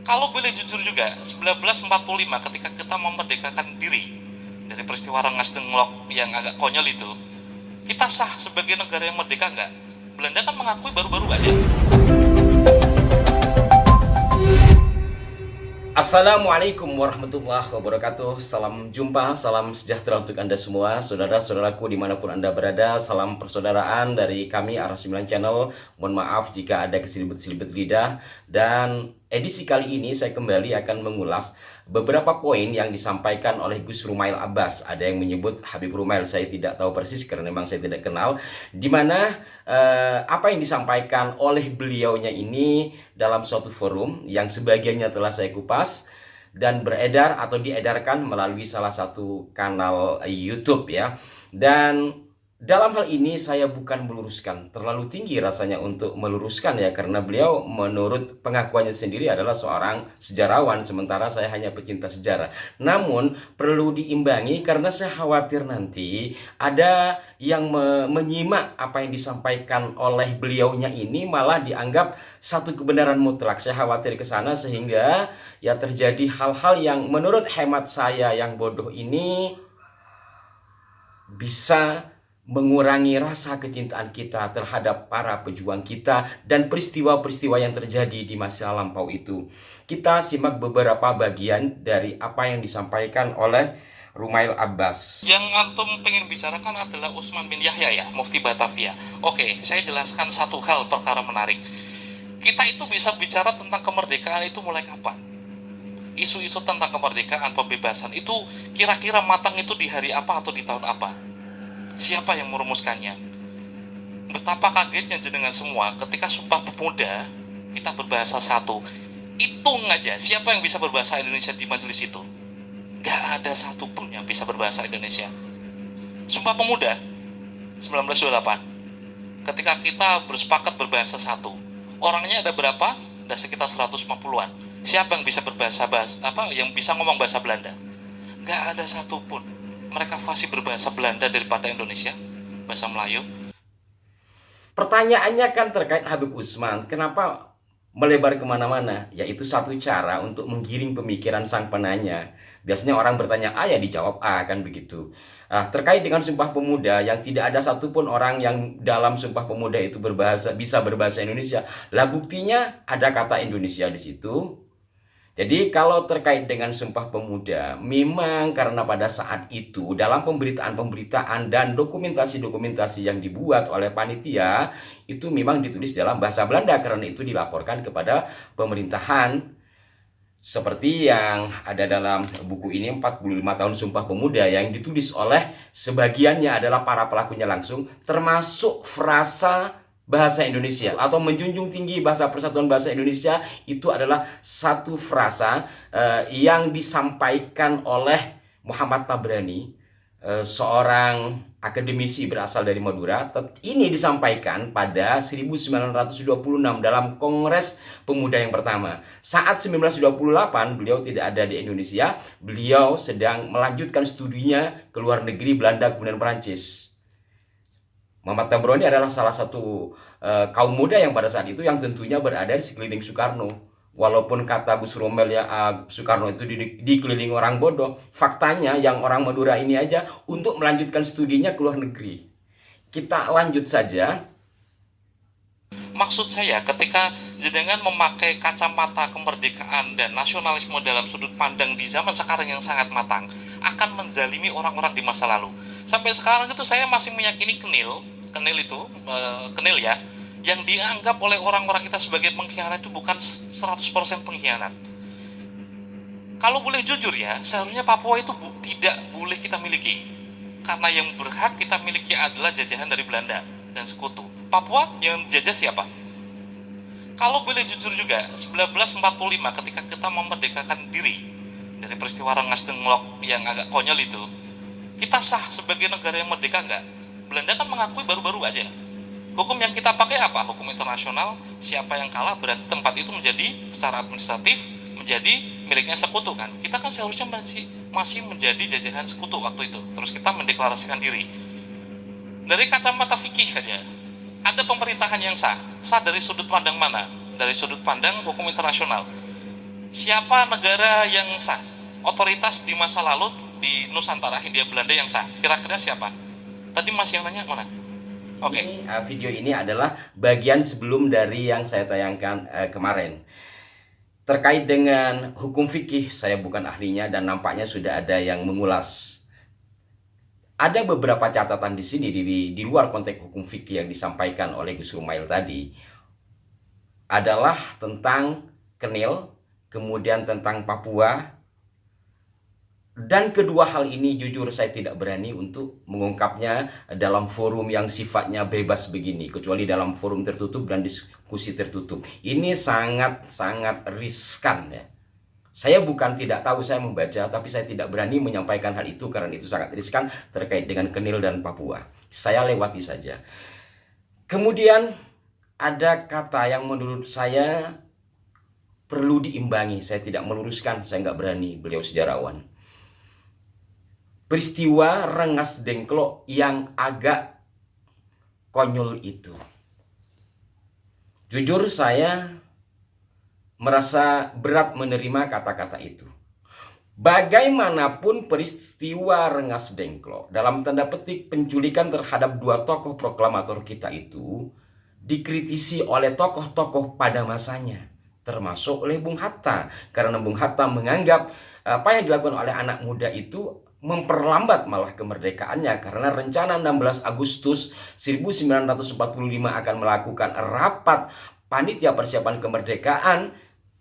Kalau boleh jujur juga, 1945 ketika kita memerdekakan diri dari peristiwa Rengas Dengklok yang agak konyol itu, kita sah sebagai negara yang merdeka nggak? Belanda kan mengakui baru-baru aja. Assalamualaikum warahmatullahi wabarakatuh. Salam jumpa, salam sejahtera untuk Anda semua, saudara-saudaraku dimanapun Anda berada. Salam persaudaraan dari kami Arah 9 Channel. Mohon maaf jika ada kesilibet-silibet lidah. Dan edisi kali ini saya kembali akan mengulas beberapa poin yang disampaikan oleh Gus Rumail Abbas. Ada yang menyebut Habib Rumail, saya tidak tahu persis karena memang saya tidak kenal. Dimana apa yang disampaikan oleh beliaunya ini dalam suatu forum yang sebagiannya telah saya kupas dan beredar atau diedarkan melalui salah satu kanal YouTube ya. Dan dalam hal ini saya bukan meluruskan, terlalu tinggi rasanya untuk meluruskan ya, karena beliau menurut pengakuannya sendiri adalah seorang sejarawan, sementara saya hanya pecinta sejarah. Namun perlu diimbangi karena saya khawatir nanti ada yang menyimak apa yang disampaikan oleh beliaunya ini malah dianggap satu kebenaran mutlak. Saya khawatir ke sana sehingga ya terjadi hal-hal yang menurut hemat saya yang bodoh ini bisa mengurangi rasa kecintaan kita terhadap para pejuang kita dan peristiwa-peristiwa yang terjadi di masa lampau itu. Kita simak beberapa bagian dari apa yang disampaikan oleh Rumail Abbas. Yang antum pengen bicarakan adalah Utsman bin Yahya ya, Mufti Batavia. Oke, saya jelaskan satu hal perkara menarik. Kita itu bisa bicara tentang kemerdekaan itu mulai kapan? Isu-isu tentang kemerdekaan, pembebasan itu kira-kira matang itu di hari apa atau di tahun apa? Siapa yang merumuskannya? Betapa kagetnya jenengan semua ketika Sumpah Pemuda kita berbahasa satu. Hitung aja siapa yang bisa berbahasa Indonesia di majelis itu. Gak ada satupun yang bisa berbahasa Indonesia. Sumpah Pemuda 1928. Ketika kita bersepakat berbahasa satu, orangnya ada berapa? Ada sekitar 150-an. Siapa yang bisa yang bisa ngomong bahasa Belanda? Gak ada satupun. Mereka fasih berbahasa Belanda daripada Indonesia, bahasa Melayu. Pertanyaannya kan terkait Habib Utsman, kenapa melebar kemana-mana? Yaitu satu cara untuk menggiring pemikiran sang penanya. Biasanya orang bertanya A ya dijawab A, kan begitu. Terkait dengan Sumpah Pemuda yang tidak ada satupun orang yang dalam Sumpah Pemuda itu bisa berbahasa Indonesia. Lah buktinya ada kata Indonesia di situ. Jadi kalau terkait dengan Sumpah Pemuda, memang karena pada saat itu dalam pemberitaan-pemberitaan dan dokumentasi-dokumentasi yang dibuat oleh panitia itu memang ditulis dalam bahasa Belanda, karena itu dilaporkan kepada pemerintahan. Seperti yang ada dalam buku ini 45 tahun Sumpah Pemuda yang ditulis oleh sebagiannya adalah para pelakunya langsung, termasuk frasa bahasa Indonesia atau menjunjung tinggi bahasa Persatuan Bahasa Indonesia. Itu adalah satu frasa yang disampaikan oleh Muhammad Tabrani, seorang akademisi berasal dari Madura. Ini disampaikan pada 1926 dalam Kongres Pemuda yang pertama. Saat 1928 beliau tidak ada di Indonesia, beliau sedang melanjutkan studinya ke luar negeri, Belanda kemudian Perancis. Muhammad Tabrani adalah salah satu kaum muda yang pada saat itu yang tentunya berada di sekeliling Soekarno. Walaupun kata Gus Romel ya Soekarno itu dikelilingi orang bodoh, faktanya yang orang Madura ini aja untuk melanjutkan studinya ke luar negeri. Kita lanjut saja. Maksud saya ketika jenengan memakai kacamata kemerdekaan dan nasionalisme dalam sudut pandang di zaman sekarang yang sangat matang, akan menzalimi orang-orang di masa lalu. Sampai sekarang itu saya masih meyakini Kenil ya, yang dianggap oleh orang-orang kita sebagai pengkhianat itu bukan 100% pengkhianat. Kalau boleh jujur ya, seharusnya Papua itu tidak boleh kita miliki, karena yang berhak kita miliki adalah jajahan dari Belanda dan sekutu. Papua yang jajah siapa? Kalau boleh jujur juga, 1945 ketika kita memerdekakan diri dari peristiwa Rengas Dengklok yang agak konyol itu, kita sah sebagai negara yang merdeka nggak? Belanda kan mengakui baru-baru aja. Hukum yang kita pakai apa? Hukum internasional. Siapa yang kalah berarti tempat itu menjadi secara administratif menjadi miliknya sekutu kan. Kita kan seharusnya masih menjadi jajahan sekutu waktu itu. Terus kita mendeklarasikan diri. Dari kacamata fikih aja, ada pemerintahan yang sah. Sah dari sudut pandang mana? Dari sudut pandang hukum internasional. Siapa negara yang sah? Otoritas di masa lalu di Nusantara, Hindia Belanda yang sah. Kira-kira siapa? Tadi Mas yang nanya mana? Oke. Ini video ini adalah bagian sebelum dari yang saya tayangkan kemarin. Terkait dengan hukum fikih, saya bukan ahlinya dan nampaknya sudah ada yang mengulas. Ada beberapa catatan di sini di luar konteks hukum fikih yang disampaikan oleh Gus Rumail tadi adalah tentang Kenil, kemudian tentang Papua. Dan kedua hal ini jujur saya tidak berani untuk mengungkapnya dalam forum yang sifatnya bebas begini, kecuali dalam forum tertutup dan diskusi tertutup. Ini sangat-sangat riskan ya. Saya bukan tidak tahu, saya membaca, tapi saya tidak berani menyampaikan hal itu karena itu sangat riskan terkait dengan Kenil dan Papua. Saya lewati saja. Kemudian ada kata yang menurut saya perlu diimbangi. Saya tidak meluruskan, saya nggak berani, beliau sejarawan. Peristiwa Rengas Dengklok yang agak konyol itu. Jujur saya merasa berat menerima kata-kata itu. Bagaimanapun peristiwa Rengas Dengklok, dalam tanda petik penculikan terhadap dua tokoh proklamator kita itu, dikritisi oleh tokoh-tokoh pada masanya, termasuk oleh Bung Hatta. Karena Bung Hatta menganggap apa yang dilakukan oleh anak muda itu memperlambat malah kemerdekaannya, karena rencana 16 Agustus 1945 akan melakukan rapat panitia persiapan kemerdekaan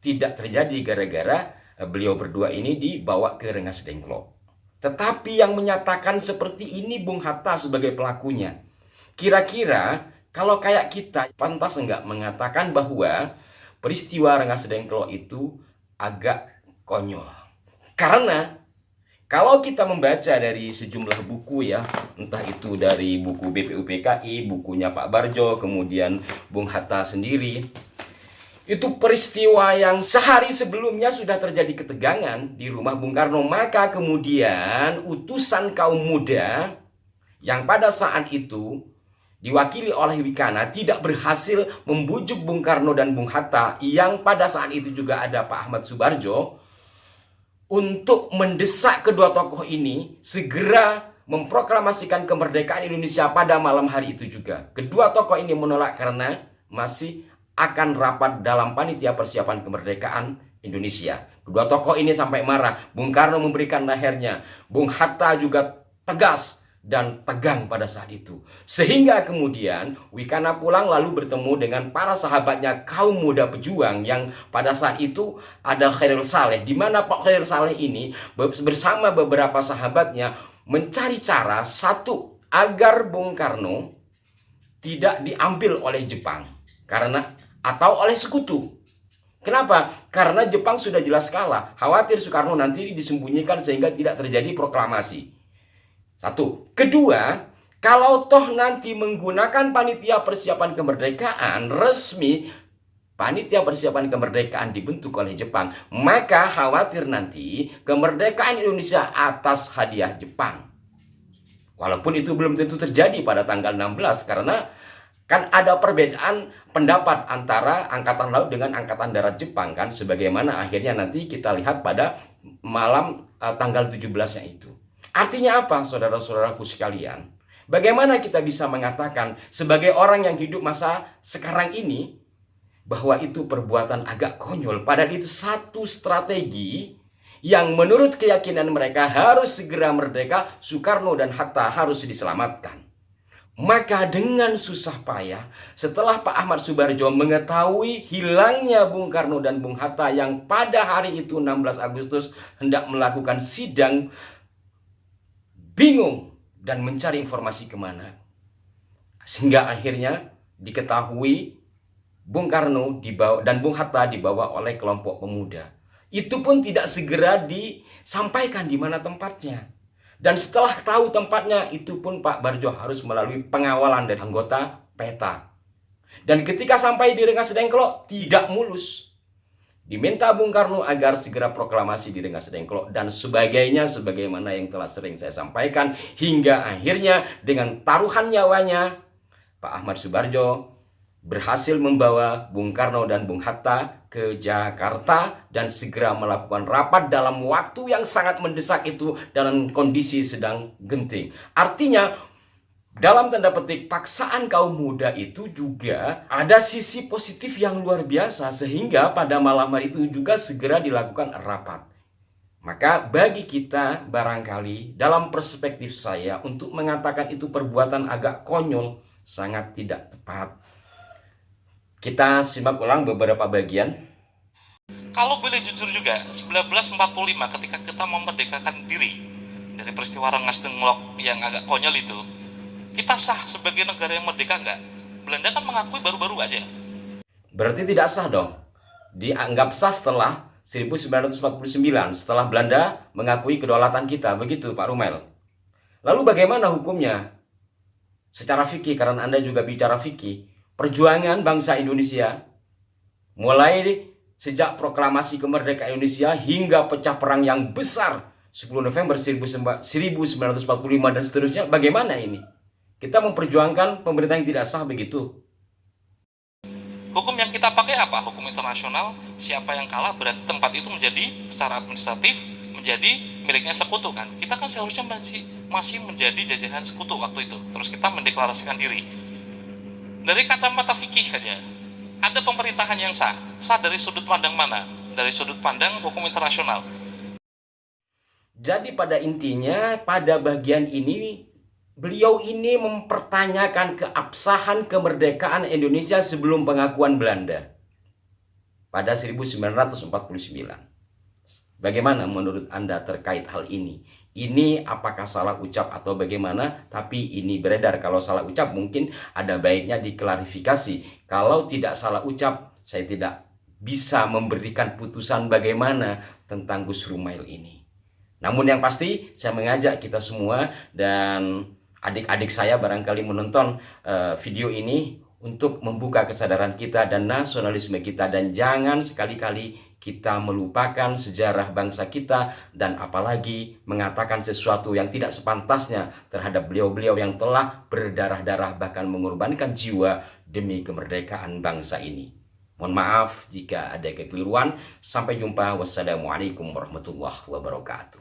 tidak terjadi gara-gara beliau berdua ini dibawa ke Rengas Dengklok. Tetapi yang menyatakan seperti ini Bung Hatta sebagai pelakunya. Kira-kira kalau kayak kita pantas enggak mengatakan bahwa peristiwa Rengas Dengklok itu agak konyol? Karena kalau kita membaca dari sejumlah buku ya, entah itu dari buku BPUPKI, bukunya Pak Barjo, kemudian Bung Hatta sendiri, itu peristiwa yang sehari sebelumnya sudah terjadi ketegangan di rumah Bung Karno. Maka kemudian utusan kaum muda yang pada saat itu diwakili oleh Wikana tidak berhasil membujuk Bung Karno dan Bung Hatta, yang pada saat itu juga ada Pak Ahmad Subarjo, untuk mendesak kedua tokoh ini segera memproklamasikan kemerdekaan Indonesia pada malam hari itu juga. Kedua tokoh ini menolak karena masih akan rapat dalam panitia persiapan kemerdekaan Indonesia. Kedua tokoh ini sampai marah. Bung Karno memberikan lehernya. Bung Hatta juga tegas dan tegang pada saat itu. Sehingga kemudian Wikana pulang lalu bertemu dengan para sahabatnya kaum muda pejuang yang pada saat itu ada Khairil Saleh, di mana Pak Khairil Saleh ini bersama beberapa sahabatnya mencari cara satu agar Bung Karno tidak diambil oleh Jepang atau oleh sekutu. Kenapa? Karena Jepang sudah jelas kalah, khawatir Soekarno nanti disembunyikan sehingga tidak terjadi proklamasi. Satu. Kedua, kalau toh nanti menggunakan panitia persiapan kemerdekaan resmi, panitia persiapan kemerdekaan dibentuk oleh Jepang, maka khawatir nanti kemerdekaan Indonesia atas hadiah Jepang. Walaupun itu belum tentu terjadi pada tanggal 16, karena kan ada perbedaan pendapat antara Angkatan Laut dengan Angkatan Darat Jepang kan, sebagaimana akhirnya nanti kita lihat pada malam tanggal 17-nya itu. Artinya apa, saudara-saudaraku sekalian? Bagaimana kita bisa mengatakan sebagai orang yang hidup masa sekarang ini bahwa itu perbuatan agak konyol, padahal itu satu strategi yang menurut keyakinan mereka harus segera merdeka, Soekarno dan Hatta harus diselamatkan. Maka dengan susah payah, setelah Pak Ahmad Subarjo mengetahui hilangnya Bung Karno dan Bung Hatta yang pada hari itu 16 Agustus hendak melakukan sidang, bingung dan mencari informasi kemana. Sehingga akhirnya diketahui Bung Karno dan Bung Hatta dibawa oleh kelompok pemuda. Itu pun tidak segera disampaikan di mana tempatnya. Dan setelah tahu tempatnya, itu pun Pak Barjo harus melalui pengawalan dari anggota PETA. Dan ketika sampai di Rengas Dengklok, tidak mulus. Diminta Bung Karno agar segera proklamasi di Rengas Dengklok dan sebagainya, sebagaimana yang telah sering saya sampaikan, hingga akhirnya dengan taruhan nyawanya Pak Ahmad Subarjo berhasil membawa Bung Karno dan Bung Hatta ke Jakarta dan segera melakukan rapat dalam waktu yang sangat mendesak itu dalam kondisi sedang genting. Artinya, dalam tanda petik, paksaan kaum muda itu juga ada sisi positif yang luar biasa, sehingga pada malam hari itu juga segera dilakukan rapat. Maka bagi kita barangkali dalam perspektif saya untuk mengatakan itu perbuatan agak konyol sangat tidak tepat. Kita simak ulang beberapa bagian. Kalau boleh jujur juga, 1945 ketika kita memerdekakan diri dari peristiwa Rengas Dengklok yang agak konyol itu, kita sah sebagai negara yang merdeka nggak? Belanda kan mengakui baru-baru aja. Berarti tidak sah dong. Dianggap sah setelah 1949, setelah Belanda mengakui kedaulatan kita. Begitu Pak Rumail. Lalu bagaimana hukumnya? Secara fikih, karena Anda juga bicara fikih, perjuangan bangsa Indonesia mulai sejak proklamasi kemerdekaan Indonesia hingga pecah perang yang besar 10 November 1945 dan seterusnya, bagaimana ini? Kita memperjuangkan pemerintah yang tidak sah begitu. Hukum yang kita pakai apa? Hukum internasional. Siapa yang kalah berarti tempat itu menjadi secara administratif menjadi miliknya sekutu kan. Kita kan seharusnya masih menjadi jajahan sekutu waktu itu. Terus kita mendeklarasikan diri. Dari kacamata fikih aja, ada pemerintahan yang sah. Sah dari sudut pandang mana? Dari sudut pandang hukum internasional. Jadi pada intinya, pada bagian ini, beliau ini mempertanyakan keabsahan kemerdekaan Indonesia sebelum pengakuan Belanda pada 1949. Bagaimana menurut Anda terkait hal ini? Ini apakah salah ucap atau bagaimana? Tapi ini beredar, kalau salah ucap mungkin ada baiknya diklarifikasi. Kalau tidak salah ucap, saya tidak bisa memberikan putusan bagaimana tentang Gus Rumail ini. Namun yang pasti saya mengajak kita semua dan adik-adik saya barangkali menonton video ini untuk membuka kesadaran kita dan nasionalisme kita, dan jangan sekali-kali kita melupakan sejarah bangsa kita dan apalagi mengatakan sesuatu yang tidak sepantasnya terhadap beliau-beliau yang telah berdarah-darah bahkan mengorbankan jiwa demi kemerdekaan bangsa ini. Mohon maaf jika ada kekeliruan. Sampai jumpa. Wassalamualaikum warahmatullahi wabarakatuh.